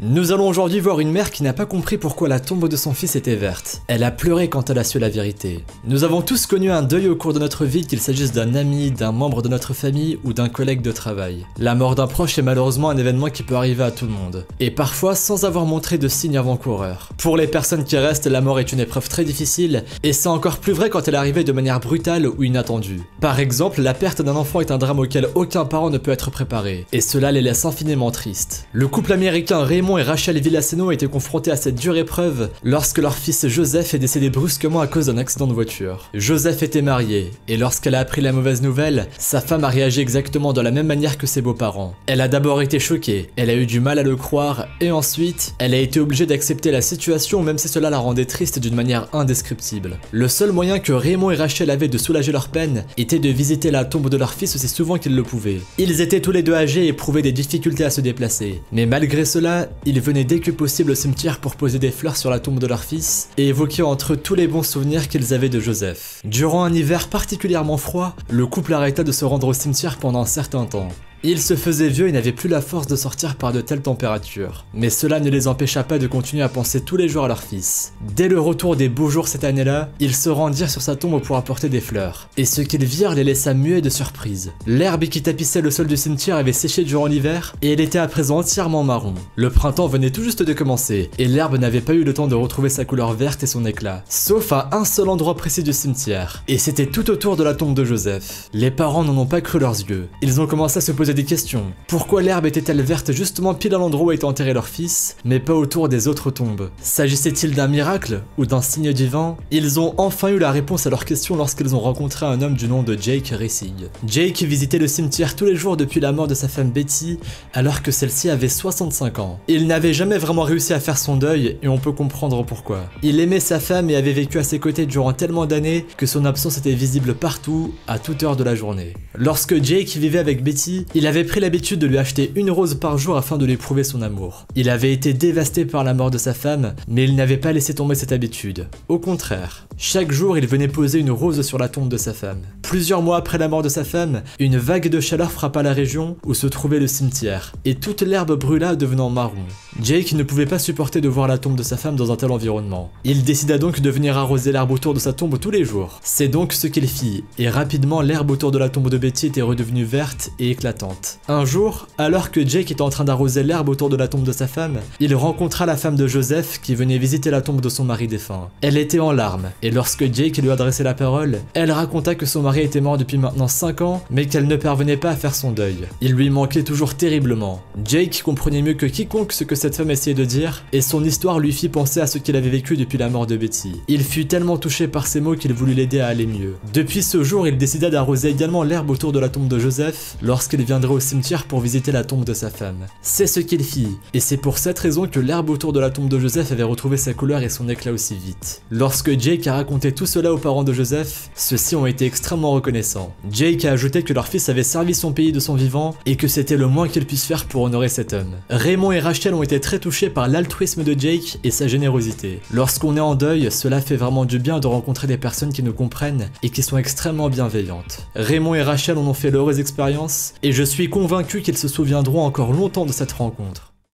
Nous allons aujourd'hui voir une mère qui n'a pas compris pourquoi la tombe de son fils était verte. Elle a pleuré quand elle a su la vérité. Nous avons tous connu un deuil au cours de notre vie, qu'il s'agisse d'un ami, d'un membre de notre famille ou d'un collègue de travail. La mort d'un proche est malheureusement un événement qui peut arriver à tout le monde, et parfois sans avoir montré de signes avant-coureurs. Pour les personnes qui restent, la mort est une épreuve très difficile, et c'est encore plus vrai quand elle est arrivée de manière brutale ou inattendue. Par exemple, la perte d'un enfant est un drame auquel aucun parent ne peut être préparé, et cela les laisse infiniment tristes. Le couple américain Raymond et Rachel Villaseno étaient confrontés à cette dure épreuve lorsque leur fils Joseph est décédé brusquement à cause d'un accident de voiture. Joseph était marié, et lorsqu'elle a appris la mauvaise nouvelle, sa femme a réagi exactement de la même manière que ses beaux-parents. Elle a d'abord été choquée, elle a eu du mal à le croire, et ensuite, elle a été obligée d'accepter la situation même si cela la rendait triste d'une manière indescriptible. Le seul moyen que Raymond et Rachel avaient de soulager leur peine était de visiter la tombe de leur fils aussi souvent qu'ils le pouvaient. Ils étaient tous les deux âgés et éprouvaient des difficultés à se déplacer, mais malgré cela, ils venaient dès que possible au cimetière pour poser des fleurs sur la tombe de leur fils et évoquer entre eux tous les bons souvenirs qu'ils avaient de Joseph. Durant un hiver particulièrement froid, le couple arrêta de se rendre au cimetière pendant un certain temps. Ils se faisaient vieux et n'avaient plus la force de sortir par de telles températures. Mais cela ne les empêcha pas de continuer à penser tous les jours à leur fils. Dès le retour des beaux jours cette année-là, ils se rendirent sur sa tombe pour apporter des fleurs. Et ce qu'ils virent les laissa muets de surprise. L'herbe qui tapissait le sol du cimetière avait séché durant l'hiver et elle était à présent entièrement marron. Le printemps venait tout juste de commencer et l'herbe n'avait pas eu le temps de retrouver sa couleur verte et son éclat. Sauf à un seul endroit précis du cimetière. Et c'était tout autour de la tombe de Joseph. Les parents n'en ont pas cru leurs yeux. Ils ont commencé à se poser des questions. Pourquoi l'herbe était-elle verte justement pile à l'endroit où était enterré leur fils, mais pas autour des autres tombes? S'agissait-il d'un miracle ou d'un signe divin? Ils ont enfin eu la réponse à leurs questions lorsqu'ils ont rencontré un homme du nom de Jake Rissig. Jake visitait le cimetière tous les jours depuis la mort de sa femme Betty, alors que celle-ci avait 65 ans. Il n'avait jamais vraiment réussi à faire son deuil et on peut comprendre pourquoi. Il aimait sa femme et avait vécu à ses côtés durant tellement d'années que son absence était visible partout, à toute heure de la journée. Lorsque Jake vivait avec Betty, il avait pris l'habitude de lui acheter une rose par jour afin de lui prouver son amour. Il avait été dévasté par la mort de sa femme, mais il n'avait pas laissé tomber cette habitude. Au contraire, chaque jour il venait poser une rose sur la tombe de sa femme. Plusieurs mois après la mort de sa femme, une vague de chaleur frappa la région où se trouvait le cimetière, et toute l'herbe brûla devenant marron. Jake ne pouvait pas supporter de voir la tombe de sa femme dans un tel environnement. Il décida donc de venir arroser l'herbe autour de sa tombe tous les jours. C'est donc ce qu'il fit, et rapidement l'herbe autour de la tombe de Betty était redevenue verte et éclatante. Un jour, alors que Jake était en train d'arroser l'herbe autour de la tombe de sa femme, il rencontra la femme de Joseph qui venait visiter la tombe de son mari défunt. Elle était en larmes, et lorsque Jake lui adressait la parole, elle raconta que son mari était mort depuis maintenant 5 ans, mais qu'elle ne parvenait pas à faire son deuil. Il lui manquait toujours terriblement. Jake comprenait mieux que quiconque ce que cette femme essayait de dire, et son histoire lui fit penser à ce qu'il avait vécu depuis la mort de Betty. Il fut tellement touché par ces mots qu'il voulut l'aider à aller mieux. Depuis ce jour, il décida d'arroser également l'herbe autour de la tombe de Joseph lorsqu'il viendrait au cimetière pour visiter la tombe de sa femme. C'est ce qu'il fit, et c'est pour cette raison que l'herbe autour de la tombe de Joseph avait retrouvé sa couleur et son éclat aussi vite. Lorsque Jake a raconté tout cela aux parents de Joseph, ceux-ci ont été extrêmement reconnaissants. Jake a ajouté que leur fils avait servi son pays de son vivant et que c'était le moins qu'ils puissent faire pour honorer cet homme. Raymond et Rachel ont été très touchés par l'altruisme de Jake et sa générosité. Lorsqu'on est en deuil, cela fait vraiment du bien de rencontrer des personnes qui nous comprennent et qui sont extrêmement bienveillantes. Raymond et Rachel en ont fait l'heureuse expérience et je suis convaincu qu'ils se souviendront encore longtemps de cette rencontre.